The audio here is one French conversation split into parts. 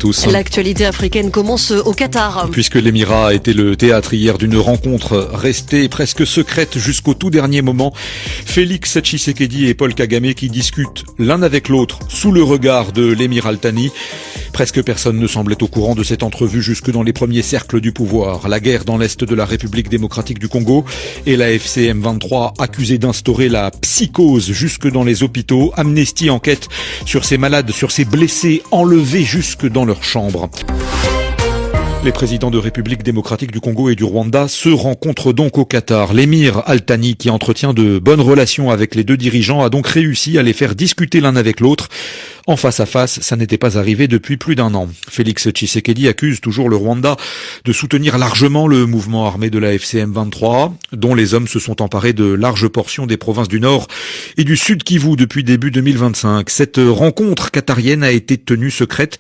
tous. L'actualité africaine commence au Qatar. Puisque l'Émirat a été le théâtre hier d'une rencontre restée presque secrète jusqu'au tout dernier moment, Félix Tshisekedi et Paul Kagame qui discutent l'un avec l'autre sous le regard de l'émir Al Thani. Presque personne ne semblait au courant de cette entrevue jusque dans les premiers cercles du pouvoir. La guerre dans l'est de la République démocratique du Congo et la FCM 23 accusée d'instaurer la psychose jusque dans les hôpitaux. Amnesty enquête sur ces malades, sur ces blessés enlevés jusque dans leur chambre. Les présidents de République démocratique du Congo et du Rwanda se rencontrent donc au Qatar. L'émir Al Thani, qui entretient de bonnes relations avec les deux dirigeants, a donc réussi à les faire discuter l'un avec l'autre. En face à face, ça n'était pas arrivé depuis plus d'un an. Félix Tshisekedi accuse toujours le Rwanda de soutenir largement le mouvement armé de la FCM 23, dont les hommes se sont emparés de larges portions des provinces du Nord et du Sud Kivu depuis début 2025. Cette rencontre qatarienne a été tenue secrète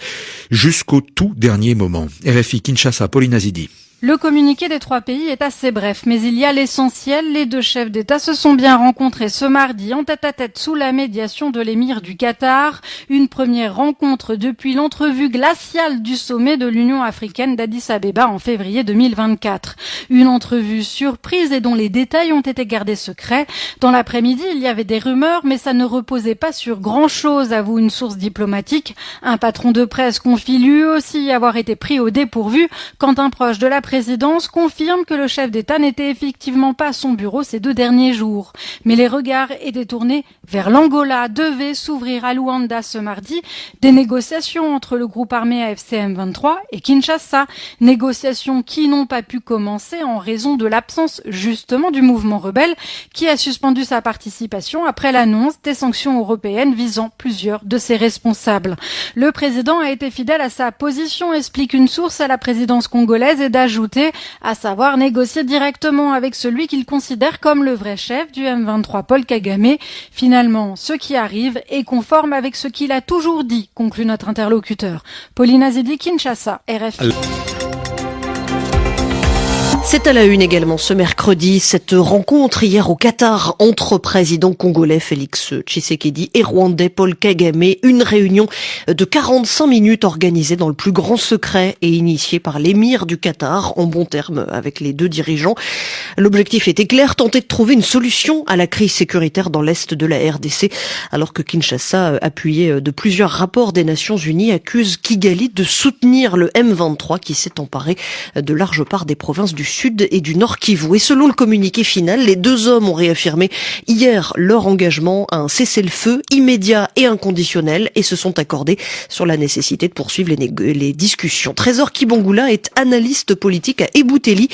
jusqu'au tout dernier moment. RFI Kinshasa, Pauline Azidi. Le communiqué des trois pays est assez bref, mais il y a l'essentiel. Les deux chefs d'État se sont bien rencontrés ce mardi en tête-à-tête sous la médiation de l'émir du Qatar. Une première rencontre depuis l'entrevue glaciale du sommet de l'Union africaine d'Addis Abeba en février 2024. Une entrevue surprise et dont les détails ont été gardés secrets. Dans l'après-midi, il y avait des rumeurs, mais ça ne reposait pas sur grand-chose, avoue une source diplomatique. Un patron de presse confie lui aussi avoir été pris au dépourvu quand un proche de la présidence confirme que le chef d'État n'était effectivement pas à son bureau ces 2 derniers jours. Mais les regards étaient tournés vers l'Angola. Devaient s'ouvrir à Luanda ce mardi des négociations entre le groupe armé AFCM 23 et Kinshasa. Négociations qui n'ont pas pu commencer en raison de l'absence justement du mouvement rebelle qui a suspendu sa participation après l'annonce des sanctions européennes visant plusieurs de ses responsables. Le président a été fidèle à sa position, explique une source à la présidence congolaise, et d'ajouter, à savoir négocier directement avec celui qu'il considère comme le vrai chef du M23, Paul Kagame. Finalement, ce qui arrive est conforme avec ce qu'il a toujours dit, conclut notre interlocuteur. Pauline Azidi, Kinshasa, RFI. C'est à la une également ce mercredi, cette rencontre hier au Qatar entre président congolais Félix Tshisekedi et rwandais Paul Kagame. Une réunion de 45 minutes organisée dans le plus grand secret et initiée par l'émir du Qatar, en bons termes avec les deux dirigeants. L'objectif était clair, tenter de trouver une solution à la crise sécuritaire dans l'est de la RDC, alors que Kinshasa, appuyé de plusieurs rapports des Nations Unies, accuse Kigali de soutenir le M23 qui s'est emparé de large part des provinces du Sud et du Nord Kivu. Et selon le communiqué final, les deux hommes ont réaffirmé hier leur engagement à un cessez-le-feu immédiat et inconditionnel et se sont accordés sur la nécessité de poursuivre les discussions. Trésor Kibongula est analyste politique à Ebouteli.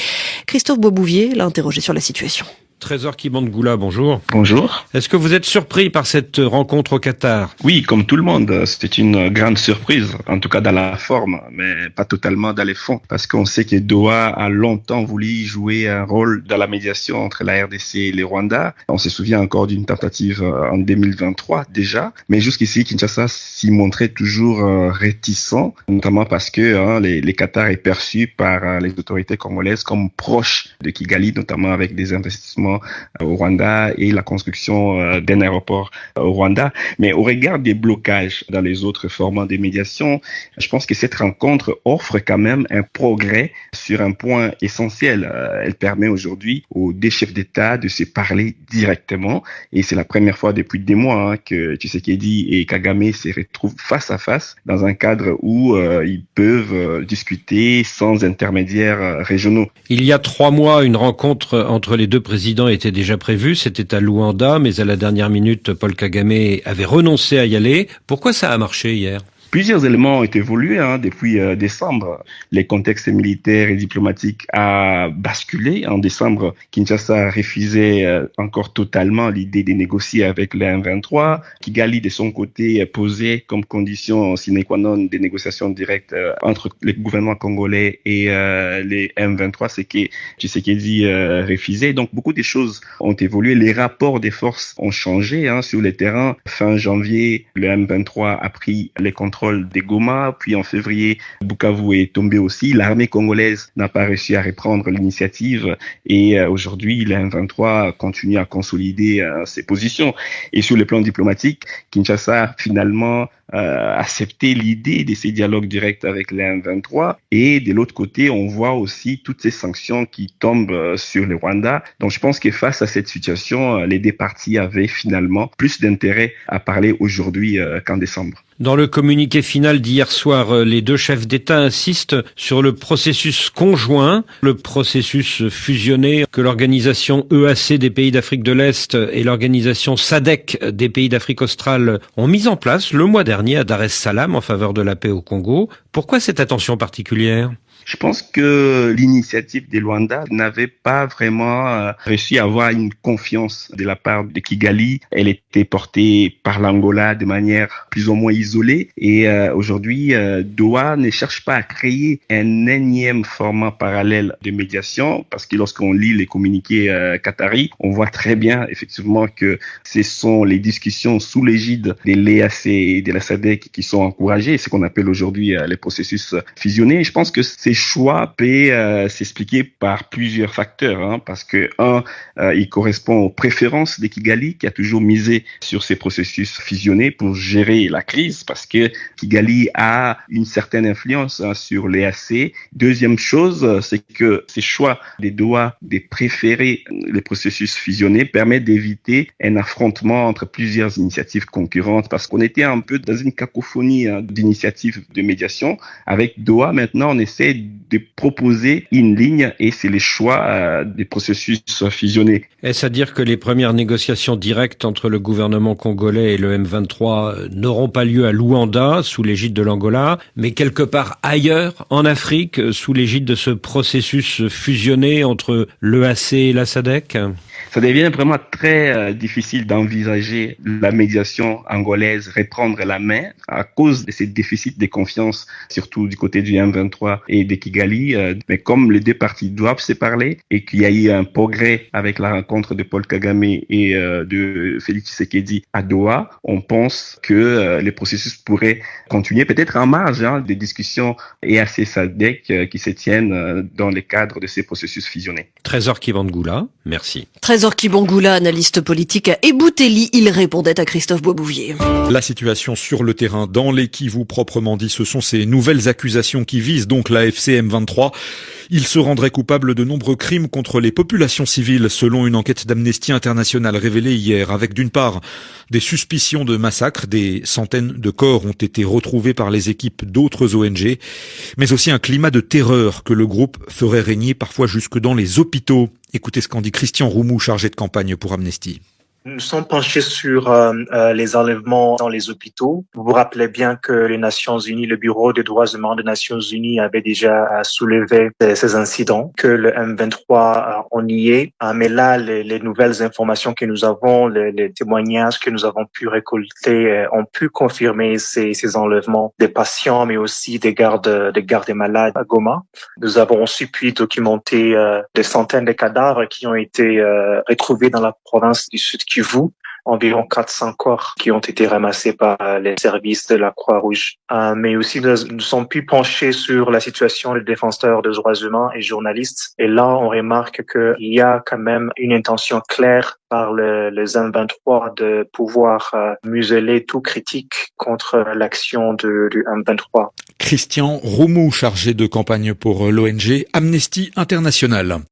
Christophe Boisbouvier l'a interrogé sur la situation. Trésor Kibongula, bonjour. Bonjour. Est-ce que vous êtes surpris par cette rencontre au Qatar? Oui, comme tout le monde, c'était une grande surprise, en tout cas dans la forme, mais pas totalement dans les fonds, parce qu'on sait que Doha a longtemps voulu jouer un rôle dans la médiation entre la RDC et le Rwanda. On se souvient encore d'une tentative en 2023 déjà, mais jusqu'ici, Kinshasa s'y montrait toujours réticent, notamment parce que les Qatar est perçu par les autorités congolaises comme proche de Kigali, notamment avec des investissements au Rwanda et la construction d'un aéroport au Rwanda. Mais au regard des blocages dans les autres formats de médiation, je pense que cette rencontre offre quand même un progrès sur un point essentiel. Elle permet aujourd'hui aux deux chefs d'État de se parler directement, et c'est la première fois depuis des mois que Tshisekedi et Kagame se retrouvent face à face dans un cadre où ils peuvent discuter sans intermédiaires régionaux. Il y a 3 mois, une rencontre entre les deux présidents était déjà prévue. C'était à Luanda, mais à la dernière minute, Paul Kagame avait renoncé à y aller. Pourquoi ça a marché hier ? Plusieurs éléments ont évolué depuis décembre. Les contextes militaires et diplomatiques a basculé. En décembre, Kinshasa refusait encore totalement l'idée de négocier avec les M23. Kigali, de son côté, posait comme condition sine qua non des négociations directes entre le gouvernement congolais et les M23, c'est que Tshisekedi refusait. Donc beaucoup de choses ont évolué. Les rapports des forces ont changé sur le terrain. Fin janvier, le M23 a pris les contrôles des Goma, puis en février, Bukavu est tombé aussi. L'armée congolaise n'a pas réussi à reprendre l'initiative et aujourd'hui, le M23 continue à consolider ses positions. Et sur le plan diplomatique, Kinshasa finalement accepté l'idée de ces dialogues directs avec les M23. Et de l'autre côté, on voit aussi toutes ces sanctions qui tombent sur le Rwanda. Donc je pense que face à cette situation, les deux parties avaient finalement plus d'intérêt à parler aujourd'hui qu'en décembre. Dans le communiqué final d'hier soir, les deux chefs d'État insistent sur le processus conjoint, le processus fusionné que l'organisation EAC des pays d'Afrique de l'Est et l'organisation SADC des pays d'Afrique australe ont mis en place le mois dernier à Dar es Salaam en faveur de la paix au Congo. Pourquoi cette attention particulière ? Je pense que l'initiative des Luanda n'avait pas vraiment réussi à avoir une confiance de la part de Kigali. Elle était portée par l'Angola de manière plus ou moins isolée. Et aujourd'hui, Doha ne cherche pas à créer un énième format parallèle de médiation, parce que lorsqu'on lit les communiqués qataris, on voit très bien effectivement que ce sont les discussions sous l'égide de l'EAC et de la SADC qui sont encouragées, ce qu'on appelle aujourd'hui les processus fusionnés. Je pense que ces choix peut s'expliquer par plusieurs facteurs, parce que il correspond aux préférences de Kigali, qui a toujours misé sur ces processus fusionnés pour gérer la crise, parce que Kigali a une certaine influence sur l'EAC. Deuxième chose, c'est que ces choix des Doha de préférer les processus fusionnés permet d'éviter un affrontement entre plusieurs initiatives concurrentes, parce qu'on était un peu dans une cacophonie d'initiatives de médiation. Avec Doha, maintenant, on essaie de proposer une ligne et c'est les choix des processus fusionnés. Est-ce à dire que les premières négociations directes entre le gouvernement congolais et le M23 n'auront pas lieu à Luanda, sous l'égide de l'Angola, mais quelque part ailleurs, en Afrique, sous l'égide de ce processus fusionné entre l'EAC et la SADC ? Ça devient vraiment très difficile d'envisager la médiation angolaise reprendre la main à cause de ces déficits de confiance, surtout du côté du M23 et de Kigali. Mais comme les deux parties doivent se parler et qu'il y a eu un progrès avec la rencontre de Paul Kagame et de Félix Tshisekedi à Doha, on pense que les processus pourraient continuer, peut-être en marge des discussions EAC-SADC qui se tiennent dans le cadre de ces processus fusionnés. Trésor Kibangula, merci. Trésor Kibangula, analyste politique à Ebouteli, il répondait à Christophe Boisbouvier. La situation sur le terrain dans les Kivu proprement dit, ce sont ces nouvelles accusations qui visent donc l'AFC M23. Il se rendrait coupable de nombreux crimes contre les populations civiles, selon une enquête d'Amnesty International révélée hier, avec d'une part des suspicions de massacres, des centaines de corps ont été retrouvés par les équipes d'autres ONG, mais aussi un climat de terreur que le groupe ferait régner parfois jusque dans les hôpitaux. Écoutez ce qu'en dit Christian Roumou, chargé de campagne pour Amnesty. Nous sommes penchés sur les enlèvements dans les hôpitaux. Vous vous rappelez bien que les Nations Unies, le Bureau des droits humains des Nations Unies avait déjà soulevé ces incidents, que le M23 on y est. Mais là, les nouvelles informations que nous avons, les témoignages que nous avons pu récolter ont pu confirmer ces enlèvements des patients, mais aussi des gardes des malades à Goma. Nous avons aussi pu documenter des centaines de cadavres qui ont été retrouvés dans la province du Sud Kivu, environ 400 corps qui ont été ramassés par les services de la Croix-Rouge. Mais aussi, nous sommes plus penchés sur la situation des défenseurs des droits humains et journalistes. Et là, on remarque qu'il y a quand même une intention claire par les M23 de pouvoir museler tout critique contre l'action du M23. Christian Roumou, chargé de campagne pour l'ONG Amnesty International.